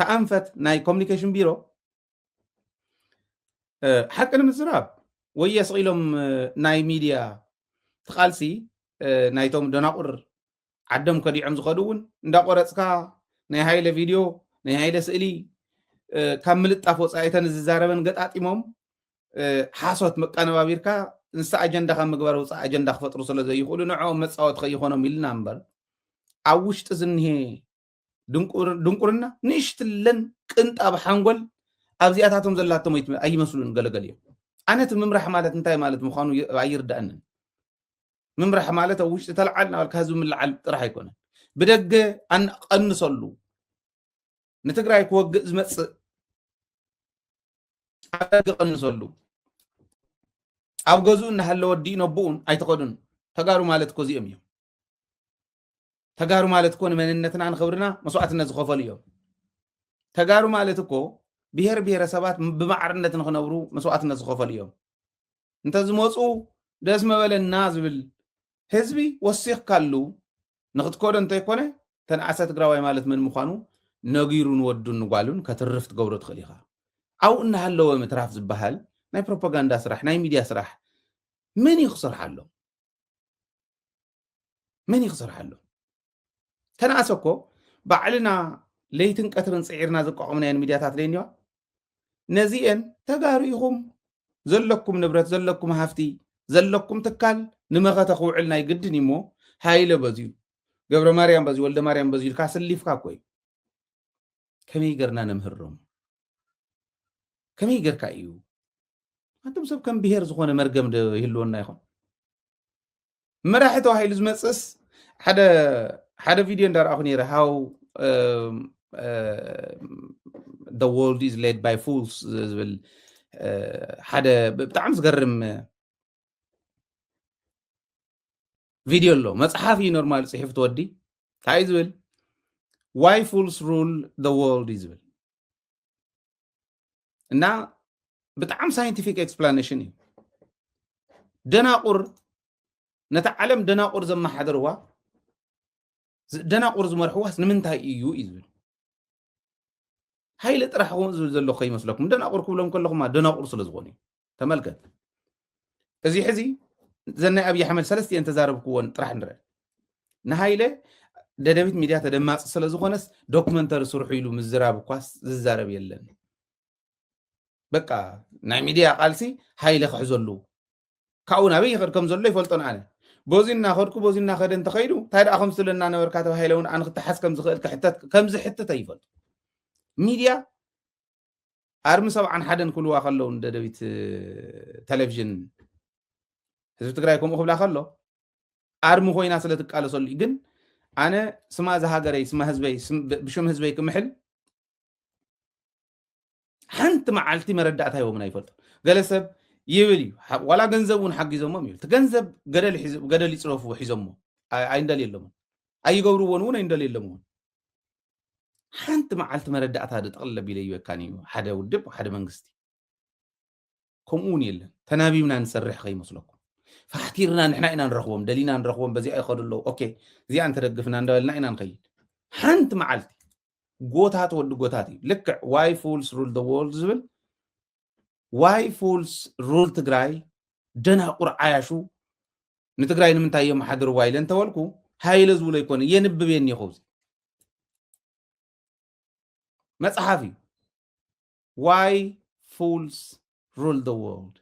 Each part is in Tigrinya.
ተኣንፈት ናይ ኮሚኒኬሽን ቢሮ ሓቂ ንምዝራብ ወይ የስቂሎም ናይ ሚድያ ትቃልሲ ናይቶም ደናቁር ዓዶም ከዲዖም ዝኸዱ እውን እንዳቆረፅካ ናይ ሃይለ ቪድዮ ናይ ሃይለ ስእሊ ካብ ምልጣፍ ወፃኢተን ዝዛረበን ገጣጢሞም ሓሶት መቀነባቢርካ ንሳ ኣጀንዳ ካብ ምግባር ውፃእ ኣጀንዳ ክፈጥሩ ስለ ዘይኽእሉ ንዕኦም መፃወት ከይኾኖም ኢልና እምበር ኣብ ውሽጢ ዝኒሄ ድንቁርና ንእሽትለን ቅንጣብ ሓንጎል ኣብዚኣታቶም ዘላቶም ኣይመስሉን ገለገል እዮም ኣነ እቲ ምምራሕ ማለት እንታይ ማለት ምዃኑ ኣይርዳእንን ምምራሕ ማለት ኣብ ውሽጢ ተለዓል ናበልካ ህዝቢ ምልዓል ጥራሕ ኣይኮነን ብደገ ኣንቀንሰሉ ንትግራይ ክወግእ ዝመፅእ ኣደገ ቀንሰሉ ኣብ ገዝኡ እናሃለ ወዲኡ ነብኡን ኣይተኸዱን ተጋሩ ማለት ኮ እዚኦም እዮም ተጋሩ ማለት ኮ ንመንነትና ንክብርና መስዋዕትነት ዝኸፈሉ እዮም ተጋሩ ማለት እኮ ብሄር ብሄረሰባት ብማዕርነት ንክነብሩ መስዋዕትነት ዝኸፈሉ እዮም እንተዝመፁ ደስ መበለና ዝብል ህዝቢ ወሲኽካሉ ንክትከዶ እንተይኮነ ተንዓሰ ትግራዋይ ማለት ምን ምዃኑ ነጊሩ ንወዱን ንጓሉን ከትርፍ ትገብሮ ትኽእል ኢኻ ኣብኡ እናሃለወ ምትራፍ ዝበሃል ናይ ፕሮፓጋንዳ ስራሕ ናይ ሚድያ ስራሕ መን ይኽስርሕ ኣሎ መን ይኽስርሕ ኣሎ ተንዓሰ እኮ ባዕልና ለይትን ቀትርን ፅዒርና ዝቋቑምናየን ሚድያታት ለይኒዋ ነዚአን ተጋሩ ኢኹም ዘለኩም ንብረት ዘለኩም ሃፍቲ ዘለኩም ትካል ንመኸተ ክውዕል ናይ ግድን እሞ ሃይለ በዝዩ ገብረ ማርያም በዝዩ ወልደ ማርያም በዝዩ ኢልካ ስሊፍካ ኮይ ከመይ ገርና ነምህሮም ከመይ ገርካ እዩ አንተም ሰብ ከም ብሄር ዝኾነ መርገም ይህልወና ይኹን መራሒ ተባሂሉ ዝመፅስ ሓደ ቪድዮ እንዳረኣኹ ነይረ how the world is led by fools ዝብል ሓደ ብጣዕሚ ዝገርም ቪድዮ ኣሎ መፅሓፍ እዩ ኖርማል ፅሒፍ ትወዲ እንታይ ዝብል why fools rule the world ዝብል እና ብጣዕሚ ሳይንቲፊክ ኤክስፕላኔሽን እዩ ደናቁር ነታ ዓለም ደናቁር ዘመሓድርዋ ደናቁር ዝመርሕዋስ ንምንታይ እዩ ዝብል ሃይለ ጥራሕ ኾን ዝብል ዘሎ ከይመስለኩም ደናቁር ክብሎም ከለኹማ ደናቁር ስለ ዝኾኑ እዩ ተመልከት እዚ ሕዚ ዘናይ ኣብይ ኣሕመድ ሰለስቲአን ተዛረብክዎን ጥራሕ ንርአ ንሃይለ ደደቢት ሚድያ ተደማፂ ስለ ዝኾነስ ዶክመንተሪ ስርሑ ኢሉ ምዝራብ እኳስ ዝዛረብ የለን በቃ ናይ ሚድያ ቃልሲ ሃይለ ክሕዘሉ ካብኡ ናበይ ይኸድ ከም ዘሎ ይፈልጦን ኣነ ቦዚና ኸድኩ ቦዚና ኸደ እንተኸይዱ እንታይ ደኣ ከም ስለና ነበርካ ተባሂለ እውን ኣነ ክትሓዝ ከም ዝኽእል ክሕተት ከም ዝሕተት ኣይፈልጡ ሚድያ ኣርሚ 71 ክብልዋ ከለዉ ደደቢት ቴሌቭዥን ህዝቢ ትግራይ ከምኡ ክብላ ከሎ ኣርሚ ኮይና ስለ ትቃለሰሉ ግን ኣነ ስማ ዝሃገረይ ስማ ህዝበይ ብሽም ህዝበይ ክምሕል ሓንቲ መዓልቲ መረዳእታ ይቦምና ይፈልጡ ገለ ሰብ ይብል እዩ ዋላ ገንዘብ እውን ሓጊዞሞም ይብል ገንዘብ ገደል ይፅረፉ ሒዞሞ ኣይንደልየሎምን ኣይገብርዎን እውን ኣይንደልየሎም ሓንቲ መዓልቲ መረዳእታ ጠቕልል ኣቢለ ይበካኒ እዩ ሓደ ውድብ ሓደ መንግስቲ ከምኡ እውን የለን ተናቢብና ንሰርሕ ከይመስለኩም فاحتيرنا نحن إنا نرخوهم دلينا نرخوهم بزي أي خد الله أوكي زي أنت رجفنا ندلنا إنا نخيل حنت معلتي قوتات ود قوتاتي لك why fools rule the world زبل why fools rule تجراي دنا قرعة شو نتجراي من تايم حدر وايل أنت والكو هاي لزول يكون ينب بين يخوز ما صحافي why fools rule the world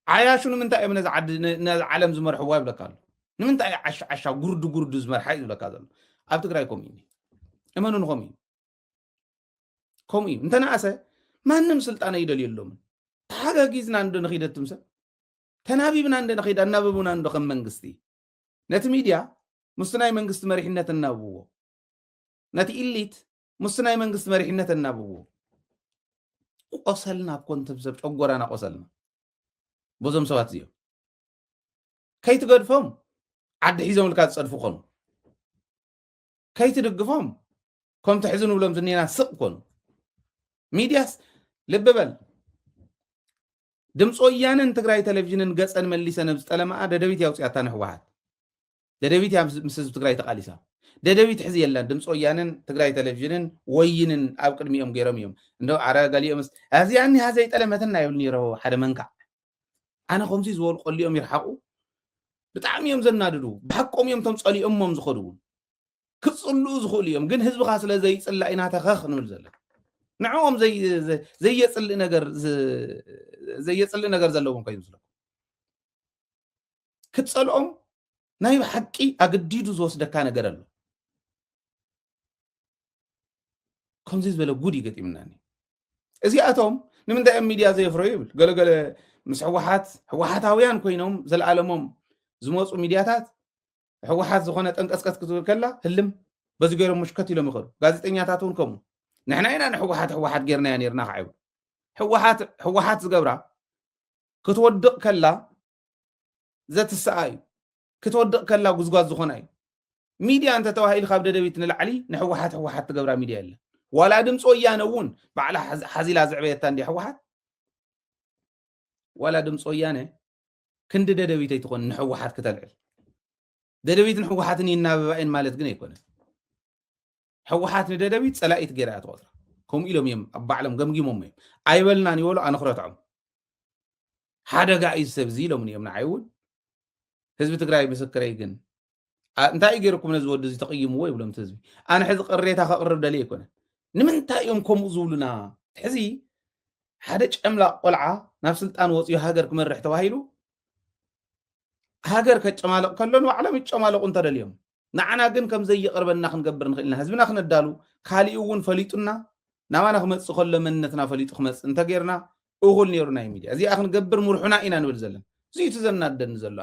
عايشون من تأمين عالم زمر حواب لكال من تأي عشا قرد زمر حيز لكال أبتك رأي كوميني إما نخومين كومين انت ناسا ما نمسلت أنا يدل يلوم حاجة جيزنا عنده نخيدة تمسا تنابي من عنده نخيدة النابي من عنده خم منقستي نت ميديا مستناي منقست مريحنة النابوه نت إليت مستناي منقست مريحنة النابوه وأصلنا كنت بزبط أقورانا أصلنا بوزم سوات زيو كي تقدفهم عد حيزهم الكاد صدفو خونو كي تدقفهم كم تحزنوا بلهم زنينا سق كونو ميدياس لببل دمس ويانن تقراي تلفزيونن قصن مليسه نبس طلما ددبيت ياوصياتا نحوات ددبيت يا مسز تقراي تقاليسا ደደቢት ሕዚ የለን ድምፂ ወያነን ትግራይ ቴሌቪዥንን ወይንን ኣብ ቅድሚኦም ገይሮም እዮም እንደው ዓረ ገሊኦምስ ኣዝያኒ ሃዘይ ጠለመተና ይብል ነይሮ ሓደ መንካዕ ኣነ ከምዚ ዝበሉ ቆሊኦም ይርሓቁ ብጣዕሚ እዮም ዘናድዱ ብሓቆም እዮም ቶም ፀሊኦሞም ዝኸዱ ክፅልኡ ዝኽእሉ እዮም ግን ህዝብኻ ስለ ዘይፅላእ ኢና ተኸኽ ንብል ዘለና ንዕኦም ዘየፅልእ ነገር ዘለዎም ኮይኑ ስለኩም ክትፀልኦም ናይ ብሓቂ ኣገዲዱ ዝወስደካ ነገር ኣሎ ከምዚ ዝበለ ጉድ ይገጢምናኒ እዚኣቶም ንምንታይ ኣብ ሚድያ ዘየፍረዩ ይብል ገለገለ ምስ ሕወሓታውያን ኮይኖም ዘለዓለሞም ዝመፁ ሚድያታት ሕወሓት ዝኾነ ጠንቀስቀስ ክትብል ከላ ህልም በዚ ገይሮም ሙሽከት ኢሎም ይኸዱ ጋዜጠኛታት እውን ከምኡ ንሕና ኢና ንሕወሓት ጌርናያ ነርና ከዓ ይብል ሕወሓት ዝገብራ ክትወድቕ ከላ ዘትስኣ እዩ ክትወድቕ ከላ ጉዝጓዝ ዝኾና እዩ ሚድያ እንተ ተባሂሉ ካብ ደደቢት ንላዕሊ ንሕወሓት ትገብራ ሚድያ የለን ዋላ ድምፂ ወያነ እውን ባዕላ ሓዚላ ዝዕበየታ እንዲ ሕወሓት ዋላ ድምፂ ወያነ ክንዲ ደደቢት ኣይትኾን ንሕወሓት ክተልዕል ደደቢትን ሕወሓትን ይናበባኤን ማለት ግን ኣይኮነን ሕወሓት ንደደቢት ፀላኢት ገይራ እያ ትቆፅራ ከምኡ ኢሎም እዮም ኣብ ባዕሎም ገምጊሞም እዮም ኣይበልናን ይበሉ ኣነ ክረትዖም ሓደጋ እዩ ሰብ እዚ ኢሎም እዮም ንዓይ እውን ህዝቢ ትግራይ ምስክረይ ግን እንታይ ገይርኩም ነዚ ወዲ እዚ ተቐይምዎ ይብሎም እቲ ህዝቢ ኣነ ሕዚ ቅሬታ ከቕርብ ደልየ ኣይኮነን ንምንታይ እዮም ከምኡ ዝብሉና ሕዚ ሓደ ጨምላቕ ቆልዓ ናብ ስልጣን ወፅዩ ሃገር ክመርሕ ተባሂሉ ሃገር ከጨማለቕ ከሎ ንባዕሎም ይጨማለቑ እንተደልዮም ንዓና ግን ከም ዘየቕርበና ክንገብር ንኽእልና ህዝብና ክነዳሉ ካሊእ እውን ፈሊጡና ናባና ክመፅእ ከሎ መንነትና ፈሊጡ ክመፅእ እንተጌርና እኹል ነይሩ ናይ ሚድያ እዚኣ ክንገብር ምርሑና ኢና ንብል ዘለና እዚኡ እቲ ዘናደኒ ዘሎ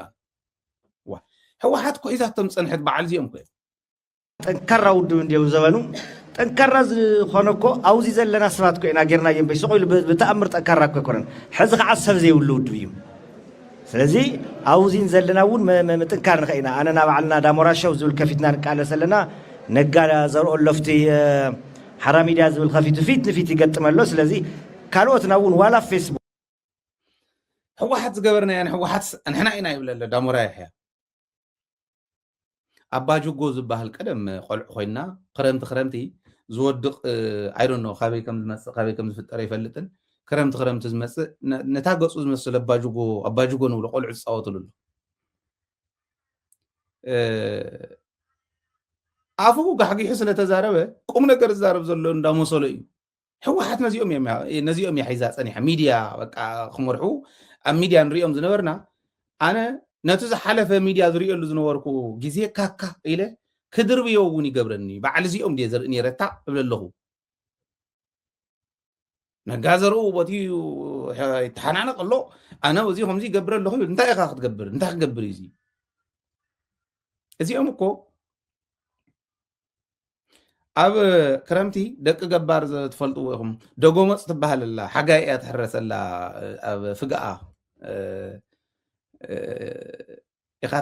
ሕወሓት ኮይዛቶም ፀንሐት በዓል እዚኦም ኮ ጠንካራ ውድብ እንዲው ዘበኑ ጠንካራ ዝኾነ እኮ ኣብዚ ዘለና ሰባት ኮይና ጌርና የንበይ ስቆኢሉ ብተኣምር ጠንካራ እኮ ይኮነን ሕዚ ከዓ ሰብ ዘይብሉ ውድብ እዩ ስለዚ ኣውዚን ዘለና እውን ምጥንካር ንኽእና ኣነ ናብ ባዕልና ዳሞራ ሸው ዝብል ከፊትና ንቃለስ ኣለና ነጋ ዘርኦ ለፍቲ ሓራ ሚድያ ዝብል ከፊቱ ፊት ንፊት ይገጥመሎ ስለዚ ካልኦትና እውን ዋላ ፌስቡክ ሕወሓት ዝገበርና ያን ሕወሓት ንሕና ኢና ይብል ኣሎ ዳሞራ ይሕያ ኣባጅጎ ዝበሃል ቀደም ቆልዑ ኮይና ክረምቲ ዝወድቕ ኣይዶኖ ካበይ ከም ዝፍጠረ ይፈልጥን ክረምቲ ዝመፅእ ነታ ገፁ ዝመስል ኣባጅጎ ንብሎ ቆልዑ ዝፃወትሉ ኣፉ ጋሕጊሑ ስለተዛረበ ቁም ነገር ዝዛረብ ዘሎ እንዳመሰሎ እዩ ሕወሓት ነዚኦም እያ ሒዛ ፀኒሓ ሚድያ በቃ ክመርሑ ኣብ ሚድያ ንሪኦም ዝነበርና ኣነ ነቲ ዝሓለፈ ሚድያ ዝሪኦሉ ዝነበርኩ ግዜ ካካ ኢለ ክድርብዮ እውን ይገብረኒ በዓል እዚኦም ድየ ዘርኢ ነይረታ እብል ኣለኹ ነጋ ዘርኡ ቦትዩ ይተሓናነቕ ኣሎ ኣነ እዚ ከምዚ ይገብር ኣለኹ ይብል እንታይ ኢኻ ክትገብር እንታይ ክገብር እዩ እዚኦም እኮ ኣብ ክረምቲ ደቂ ገባር ትፈልጥዎ ኢኹም ደጎመፅ ትበሃል ኣላ ሓጋይ እያ ትሕረሰላ ኣብ ፍግኣ ኢኻ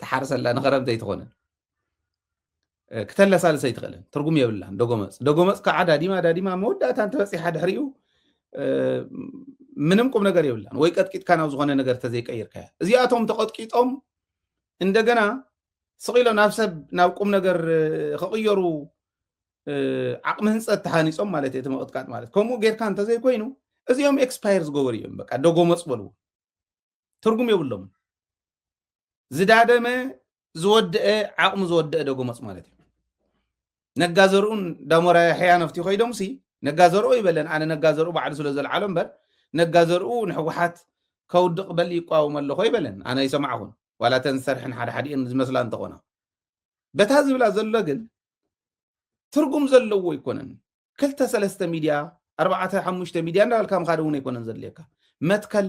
ተሓርሰላ ንክረምቲ ኣይትኾነን ክተለሳልሰ ኣይትኽእልን ትርጉም የብላን ደጎመፅ ከዓ ዳዲማ መወዳእታ እንተበፂሓ ድሕሪኡ ምንም ቁም ነገር የብላን ወይ ቀጥቂጥካ ናብ ዝኾነ ነገር ተዘይቀይርካያ እዚኣቶም ተቐጥቂጦም እንደገና ስቂሎም ናብ ሰብ ናብ ቁም ነገር ክቕየሩ ዓቕሚ ህንፀት ተሃኒፆም ማለት እቲ መቕጥቃጥ ማለት ከምኡ ጌርካ እንተዘይኮይኑ እዚኦም ኤክስፓየር ዝገበሩ እዮም በቃ ደጎመፅ በልዎ ትርጉም የብሎም ዝዳደመ ዝወድአ ዓቕሚ ዝወድአ ደጎመፅ ማለት እዩ ነጋ ዘርኡን ዳሞራ ሕያ ነፍቲ ኮይዶም ሲ ነጋ ዘርኡ ይበለን ኣነ ነጋ ዘርኡ ባዕሉ ስለ ዘለዓሎ እምበር ነጋ ዘርኡ ንሕወሓት ከውድቕ በሊ ይቋወም ኣለኮ ይበለን ኣነ ይሰማዕኹን ዋላ ተንሰርሕን ሓደሓዲአን ዝመስላ እንተኾና በታ ዝብላ ዘሎ ግን ትርጉም ዘለዎ ይኮነን 2-3 ሚድያ 4-5 ሚድያ እንዳበልካ ምኻደ እውን ኣይኮነን ዘድልየካ መትከል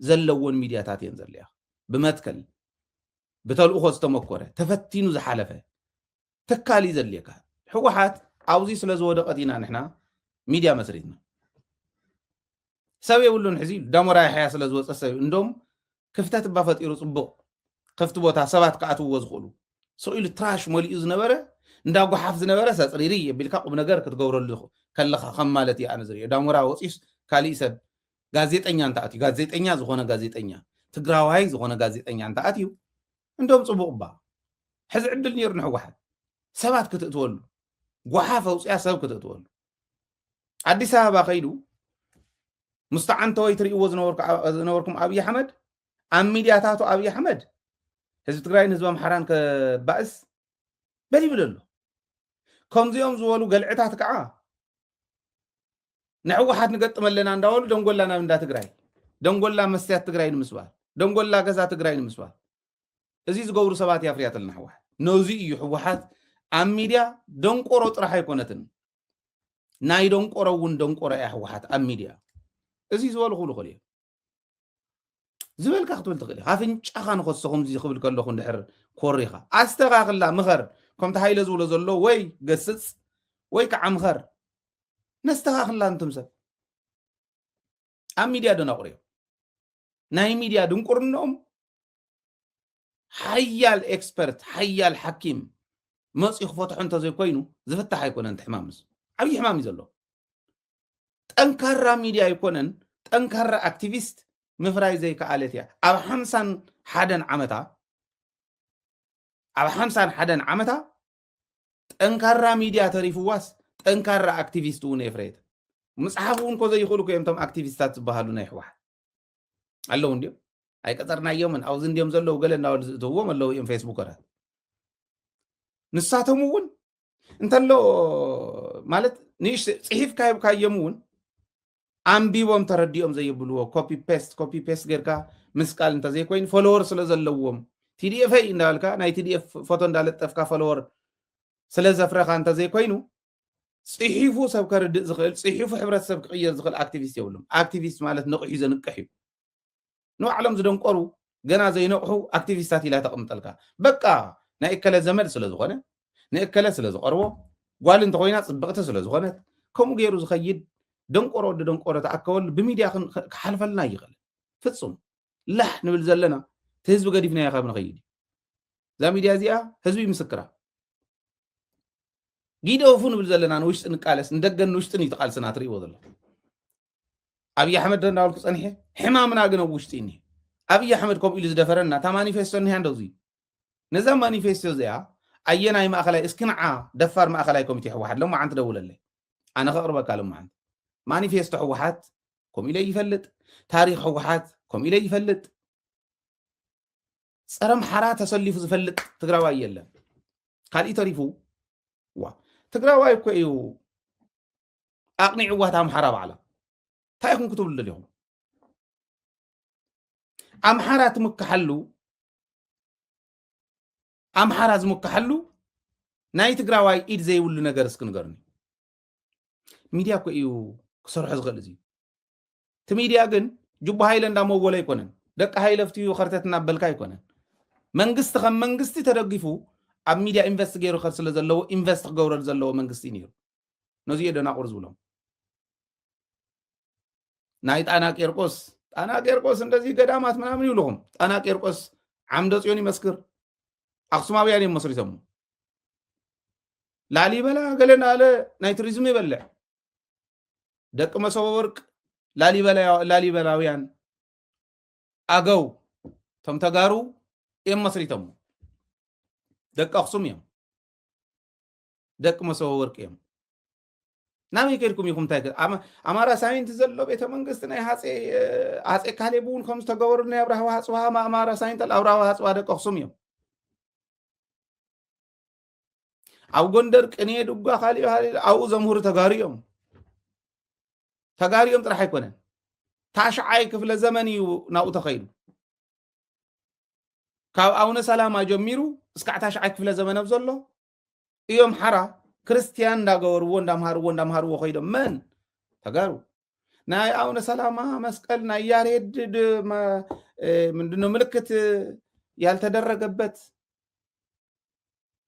ዘለዎን ሚድያታት እየን ዘድልያ ብመትከል ብተልእኾ ዝተመኮረ ተፈቲኑ ዝሓለፈ ትካል እዩ ዘድልየካ ሕወሓት ኣብዚ ስለ ዝወደቐት ኢና ንሕና ሚድያ መስሪትና ሰብ የብሉን ሕዚ ዳሞራ ሕያ ስለ ዝወፀ ሰብ እንዶም ክፍተት እባ ፈጢሩ ፅቡቕ ክፍቲ ቦታ ሰባት ክኣትውዎ ዝኽእሉ ስኢሉ ትራሽ መሊኡ ዝነበረ እንዳጓሓፍ ዝነበረ ሰፅሪሪ የቢልካ ቁም ነገር ክትገብረሉ ከለኻ ከም ማለት እዩ ኣነ ዝሪኦ ዳሞራ ወፂስ ካሊእ ሰብ ጋዜጠኛ እንተኣትዩ ጋዜጠኛ ዝኾነ ጋዜጠኛ ትግራዋይ ዝኾነ ጋዜጠኛ እንተኣትዩ እንደም ፅቡቕ ባ ሕዚ ዕድል ነይሩ ንሕወሓት سبات كتقتول وحافة وصيا سب كتقتول አዲስ አበባ ከይዱ ሙስተዓን ተወይትሪእዎ ዝነበርኩም አብይ አሕመድ ኣብ ሚድያታቱ አብይ አሕመድ ህዝቢ ትግራይን ህዝቢ ኣምሓራን ከባእስ በል ይብል ኣሎ ከምዚኦም ዝበሉ ገልዕታት ከዓ ንሕወሓት ንገጥመለና እንዳበሉ ደንጎላ ናብ እንዳ ትግራይ ደንጎላ መስትያት ትግራይ ንምስባል ደንጎላ ገዛ ትግራይ ንምስባል እዚ ዝገብሩ ሰባት ያፍርያተልና ሕወሓት ነዚ እዩ ሕወሓት ኣብ ሚድያ ደንቆሮ ጥራሕ ኣይኮነትን ናይ ደንቆሮ እውን ደንቆሮ እያ ሕወሓት ኣብ ሚድያ እዚ ዝበሉ ክብሉ ክእል እዮም ዝበልካ ክትብል ትኽእል ኢኻ ኣፍንጫኻ ንኸስኹም እዚ ክብል ከለኹ እንድሕር ኮሪኻ ኣስተኻኽላ ምኸር ከምቲ ሃይለ ዝብሎ ዘሎ ወይ ገስፅ ወይ ከዓ ምኸር ነስተኻኽላ እንቱም ሰብ ኣብ ሚድያ ደናቑር እዮም ናይ ሚድያ ድንቁርኖኦም ሓያል ኤክስፐርት ሓያል ሓኪም መፂኡ ክፈትሖ እንተዘይኮይኑ ዝፍታሕ ኣይኮነን እቲ ሕማም ምስ ዓብዪ ሕማም እዩ ዘሎ ጠንካራ ሚድያ ኣይኮነን ጠንካራ ኣክቲቪስት ምፍራይ ዘይከኣለት እያ ኣብ 51 ዓመታ ጠንካራ ሚድያ ተሪፍዋስ ጠንካራ ኣክቲቪስት እውን የፍረየት መፅሓፍ እውን ኮ ዘይኽእሉ እዮም እቶም ኣክቲቪስታት ዝበሃሉ ናይ ሕወሓት ኣለዉ እንዲኦም ኣይቀፀርናዮምን ኣብዚ እንዲኦም ዘለዉ ገለ እናበሉ ዝእትውዎም ኣለዉ እዮም ፌስቡከራት ንሳቶም እውን እንተሎ ማለት ንእሽ ፅሒፍ ካይብካዮም እውን ኣንቢቦም ተረዲኦም ዘይብልዎ ኮፒ ፔስት ጌርካ ምስቃል እንተዘይኮይኑ ፎሎወር ስለ ዘለዎም ቲዲኤፍ ይ እንዳበልካ ናይ ቲዲኤፍ ፎቶ እንዳለጠፍካ ፎሎወር ስለ ዘፍረኻ እንተዘይኮይኑ ፅሒፉ ሰብ ከርድእ ዝኽእል ፅሒፉ ሕብረተሰብ ክቅየር ዝኽእል ኣክቲቪስት የብሎም ኣክቲቪስት ማለት ነቑሑ ዘንቅሕ እዩ ንባዕሎም ዝደንቆሩ ገና ዘይነቑሑ ኣክቲቪስታት ኢላ ተቐምጠልካ በቃ ናይ እከለ ዘመድ ስለ ዝኾነ ንእከለ ስለ ዝቐርቦ ጓል እንተኮይና ፅብቕቲ ስለ ዝኾነት ከምኡ ገይሩ ዝኸይድ ደንቆሮ ወዲ ደንቆሮ ተኣከበሉ ብሚድያ ክሓልፈልና ይኽእል ፍፁም ላሕ ንብል ዘለና እቲ ህዝቢ ገዲፍና ኢኻ ንኸይድ እዛ ሚድያ እዚኣ ህዝቢ ምስክራ ጊደፉ ንብል ዘለና ንውሽጢ ንቃለስ እንደገን ንውሽጢን እዩ ተቃልስና ትርእይዎ ዘሎ ኣብይ ኣሕመድ እንዳበልኩ ፀኒሐ ሕማምና ግን ኣብ ውሽጢ እኒሄ ኣብይ ኣሕመድ ከምኡ ኢሉ ዝደፈረና እታ ማኒፌስቶ እኒሃ እንደዚ ነዛ ማኒፌስቶ እዚኣ ኣየናይ ማእኸላይ እስክንዓ ደፋር ማእኸላይ ኮሚቴ ሕወሓት ሎማዓንቲ ደውለለይ ኣነ ከቕርበካ ሎማዓንቲ ማኒፌስቶ ሕወሓት ከምኡ ኢለ ይፈልጥ ታሪክ ሕወሓት ከምኡ ኢለ ይፈልጥ ፀረ ኣምሓራ ተሰሊፉ ዝፈልጥ ትግራዋይ የለን ካልእ ተሪፉ ዋ ትግራዋይ እኮ እዩ ኣቕኒዕዋ ኣምሓራ በዕላ እንታይ ኢኹም ክትብሉ ደሊኹም ኣምሓራ ትምክሓሉ ኣምሓራ ዝምክሓሉ ናይ ትግራዋይ ኢድ ዘይብሉ ነገር እስክንገርኒ ሚድያ እኮ እዩ ክሰርሖ ዝኽእል እዚ እቲ ሚድያ ግን ጅቡ ሃይለ እንዳመወለ ኣይኮነን ደቂ ሃይለፍትዩ ኸርተት እናበልካ ኣይኮነን መንግስቲ ከም መንግስቲ ተደጊፉ ኣብ ሚድያ ኢንቨስት ገይሩ ኸር ስለ ዘለዎ ኢንቨስት ክገብረሉ ዘለዎ መንግስቲ ነይሩ ነዚኦ ደናቁር ዝብሎም ናይ ጣና ቄርቆስ እንደዚህ ገዳማት ምናምን ይብልኹም ጣና ቄርቆስ ዓምደ ጽዮን ይመስክር ኣክሱማውያን እዮም መስሪቶም ላሊበላ ገለና አለ ናይ ቱሪዝም ይበልዕ ደቂ መሶበ ወርቅ ላሊበላውያን ኣገው ቶም ተጋሩ እዮም መስሪቶም ደቂ ኣክሱም እዮም ደቂ መሶበ ወርቅ እዮም ናበይ ከይድኩም ኢኹም እንታይ ኣማራ ሳይንት ዘሎ ቤተ መንግስቲ ናይ ሃፄ ካሌብ እውን ከም ዝተገበሩ ናይ ኣብርሃ ሃፅዋ ኣማራ ሳይንት ኣብርሃ ሃፅዋ ደቂ ኣክሱም እዮም ኣብ ጎንደር ቅኔ ድጓ ካሊእ ኣብኡ ዘምህሩ ተጋሩ እዮም ጥራሕ ኣይኮነን ታሽዓይ ክፍለ ዘመን እዩ ናብኡ ተኸይዱ ካብ ኣቡነ ሰላማ ጀሚሩ እስካዕ ታሽዓይ ክፍለ ዘመን ኣብ ዘሎ እዮም ሓራ ክርስቲያን እንዳገበርዎ እንዳምሃርዎ ኸይዶም መን ተጋሩ ናይ ኣቡነ ሰላማ መስቀል ናይ ያሬድ ምንድነው ምልክት ያልተደረገበት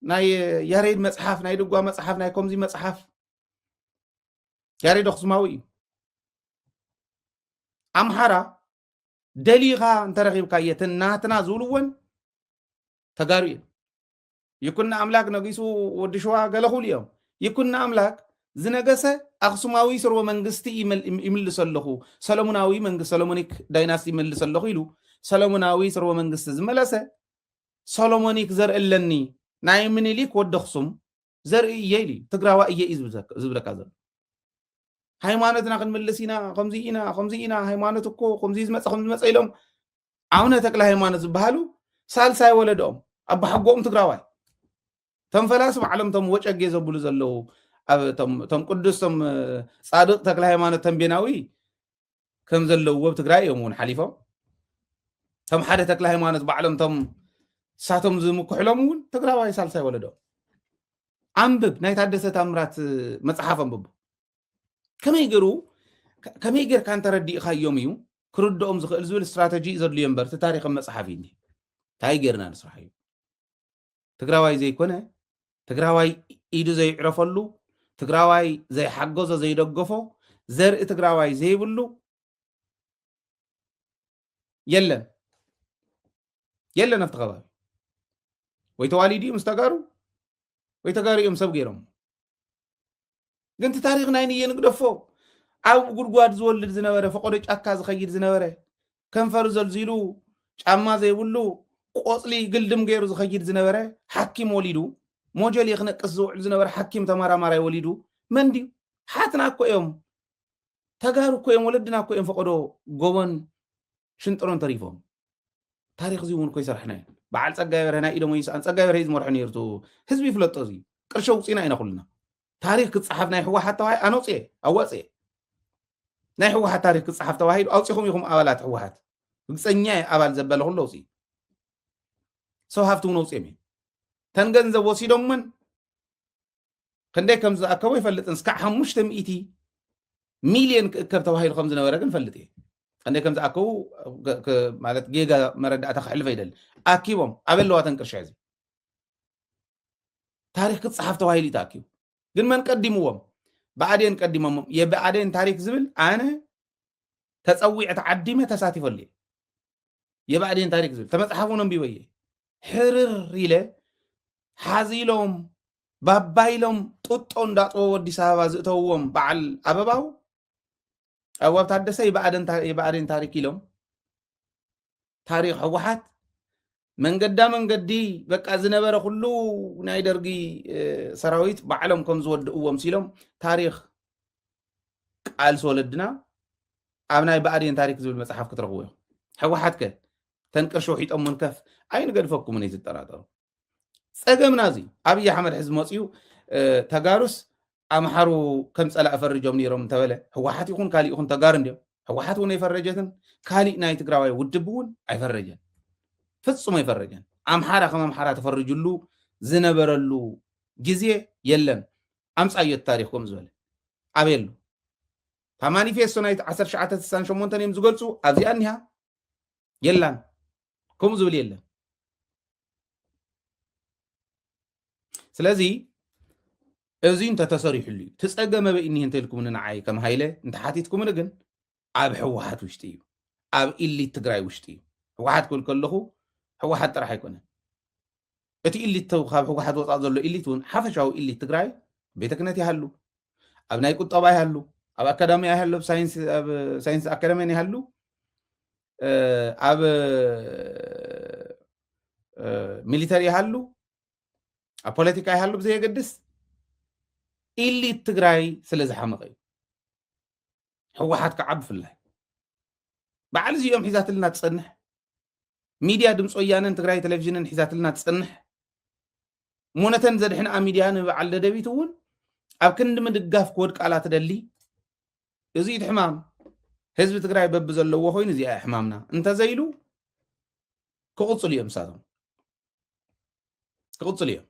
ናይ ያሬድ መጽሓፍ ናይ ድጓ መጽሓፍ ናይ ከምዚ መጽሓፍ ያሬድ ኣክሱማዊ እዩ ኣምሓራ ደሊኻ እንተረኺብካየ ናትና ዝብልዎን ተጋሩ እዮም ይኩና ኣምላክ ነጊሱ ወዲ ሸዋ ገለኹል እዮም ይኩና ኣምላክ ዝነገሰ ኣክሱማዊ ስርወ መንግስቲ ይምልስ ኣለኹ ሰሎሞናዊ መንግስቲ ሰሎሞኒክ ዳይናስቲ ይምልስ ኣለኹ ኢሉ ሰሎሞናዊ ስርወ መንግስቲ ዝመለሰ ሰሎሞኒክ ዘርእለኒ ናይ ምኒልክ ወዲ ኣክሱም زرئي يلي تقراوا إيه زبلك هذا ሃይማኖትና ክንምልስ ኢና ከምዚ ኢና ሃይማኖት እኮ ከምዚ ዝመፀ ኢሎም አቡነ ተክለ ሃይማኖት ዝበሃሉ ሳልሳይ ወለዶም አባ ሓጎኦም ትግራዋይ ተም ፈላስ ባዕሎም ተም ወጨጌ ዘብሉ ዘለው ተም ቅዱስ ተም ጻድቅ ተክለ ሃይማኖት ተንቤናዊ ከም ዘለው ትግራይ እዮም እውን ሓሊፎም ተም ሓደ ተክለ ሃይማኖት ባዕሎም ተም ሳቶም ዝምኩሕሎም እውን ትግራዋይ ሳልሳይ ወለዶም አንብብ ናይ ታደሰ ታምራት መጽሓፍ አንብብ ከመይ ጌርካ እንተረዲእካዮም እዩ ክርድኦም ዝኽእል ዝብል ስትራቴጂ ዘድልዮ እምበር እቲ ታሪክ መጽሓፍ እዩ እንታይ ጌርና ንስራሕ እዩ ትግራዋይ ዘይኮነ ትግራዋይ ኢዱ ዘይዕረፈሉ ትግራዋይ ዘይሓገዞ ዘይደገፎ ዘርኢ ትግራዋይ ዘይብሉ የለን ኣብቲ ከባቢ ወይ ተዋሊድ እዩ ምስ ተጋሩ ወይ ተጋሩ እዮም ሰብ ገይሮም ግን ታሪክ ናይ ንየ ንግደፎ ኣብ ጉድጓድ ዝወልድ ዝነበረ ፈቆዶ ጫካ ዝኸይድ ዝነበረ ከንፈሩ ዘልዚሉ ጫማ ዘይብሉ ቆፅሊ ግልድም ገይሩ ዝኸይድ ዝነበረ ሓኪም ወሊዱ ሞጀል ይኽነቅስ ዝውዕል ዝነበረ ሓኪም ተመራማራይ ወሊዱ መን ድዩ ሓትና እኮ እዮም ተጋሩ እኮ እዮም ወለድና እኮ እዮም ፈቆዶ ጎቦን ሽንጥሮን ተሪፎም ታሪክ እዚ እውን እኮ ይሰርሕና እዩ በዓል ፀጋይ በርሀ ናይ ኢዶም ወይስኣን ፀጋይ በርሀ ዝመርሑ ነይሩ ህዝቢ ይፍለጦ እዚ ቅርሾ ውፅኢና ኢና ኩልና ታሪክ ክፅሓፍ ናይ ሕወሓት ተባሂሉ ኣነውፅየ ኣወፅየ ናይ ሕወሓት ታሪክ ክፅሓፍ ተባሂሉ ኣውፂኹም ኢኹም ኣባላት ሕወሓት ግፀኛ ኣባል ዘበለ ኩሉ ኣውፅእ ሰው ሃፍቲ እውን ኣውፅዮም እየ ተን ገንዘብ ወሲዶምን ክንደይ ከም ዝኣከቦ ይፈልጥን እስካዕ 500 ሚልዮን ክእከብ ተባሂሉ ከም ዝነበረ ግን ፈልጥ እየ ክንደይ ከም ዝኣከቡ ማለት ጌጋ መረዳእታ ክሕልፈ ይደሊ ኣኪቦም ኣበለዋ ተን ቅርሻ እዚ ታሪክ ክፅሓፍ ተባሂሉ ይተኣኪቡ ግን መን ቀዲምዎም ብኣዴን ቀዲሞም የብኣዴን ታሪክ ዝብል ኣነ ተፀዊዕ ተዓዲመ ተሳቲፈሉ የብኣዴን ታሪክ ዝብል ተመፅሓፉን አንቢበየ ሕርር ኢለ ሓዚሎም ባባይሎም ጡጦ እንዳጥዎ ኣዲስ ኣበባ ዝእተውዎም በዓል ኣበባው ኣዋብ ታደሰ የብኣዴን ታሪክ ኢሎም ታሪክ ሕወሓት መንገዲ በቃ ዝነበረ ኩሉ ናይ ደርጊ ሰራዊት ባዕሎም ከም ዝወድእዎም ሲሎም ታሪክ ቃልሲ ወለድና ኣብ ናይ ብኣዴን ታሪክ ዝብል መጽሓፍ ክትረኽቡ እዮም ሕወሓት ከ ተንቅርሾ ሒጦም መንከፍ ኣይንገድፈኩምን እዩ ዝጠራጠሩ ፀገምና እዚ ኣብይ ኣሕመድ ሕዝቢ መፅኡ ተጋሩስ ኣምሓሩ ከም ፀላእ ፈርጆም ነይሮም እንተበለ ሕወሓት ይኹን ካሊእ ይኹን ተጋሩ እንዲኦም ሕወሓት እውን ኣይፈረጀትን ካሊእ ናይ ትግራዋይ ውድብ እውን ኣይፈረጀን ፍጹም አይፈረጀን አምሓራ ከም አምሓራ ተፈርጅሉ ዝነበረሉ ጊዜ የለን አምጻዮ ታሪክ ከም ዝበለ አቤሉ ታማኒፌስቶ ናይ 1968 እዮም ዝገልጹ ኣብዚኣ እኒሃ የላን ከም ዝብል የለን ስለዚ እዚ እንተ ተሰሪሑሉ ትጸገመ በእኒ እንተልኩም ንዓይ ከም ሃይለ እንተ ሓቲትኩም ግን ኣብ ሕወሓት ውሽጢ እዩ ኣብ ኢሊት ትግራይ ውሽጢ እዩ ሕወሓት ክብል ከለኹ ሕወሓት ጥራሕ ኣይኮነን እቲ ኢሊት ካብ ሕወሓት ወፃእ ዘሎ ኢሊት እውን ሓፈሻዊ ኢሊት ትግራይ ቤተ ክህነት ይሃሉ ኣብ ናይ ቁጠባ ይሃሉ ኣብ ኣካዳሚያ ይሃሉ ኣብ ሳይንስ ኣካዳሚያ ይሃሉ ኣብ ሚሊተሪ ይሃሉ ኣብ ፖለቲካ ይሃሉ ብዘየገድስ ኢሊት ትግራይ ስለ ዝሓመቐ እዩ ሕወሓት ከዓ ብፍላይ በዓል እዚኦም ሒዛትልና ትፀንሕ ሚድያ ድምፂ ወያነን ትግራይ ቴሌቪዥንን ሒዛትልና ትፀንሕ ሙነተን ዘድሕንኣ ሚድያ ንበዓል ደደቢት እውን ኣብ ክንዲ ምድጋፍ ክወድቃላ ትደሊ እዚ ሕማም ህዝቢ ትግራይ በቢ ዘለዎ ኮይኑ እዚኣ ሕማምና እንተዘይሉ ክቕፅሉ እዮም ሳቶም ክቕፅሉ እዮም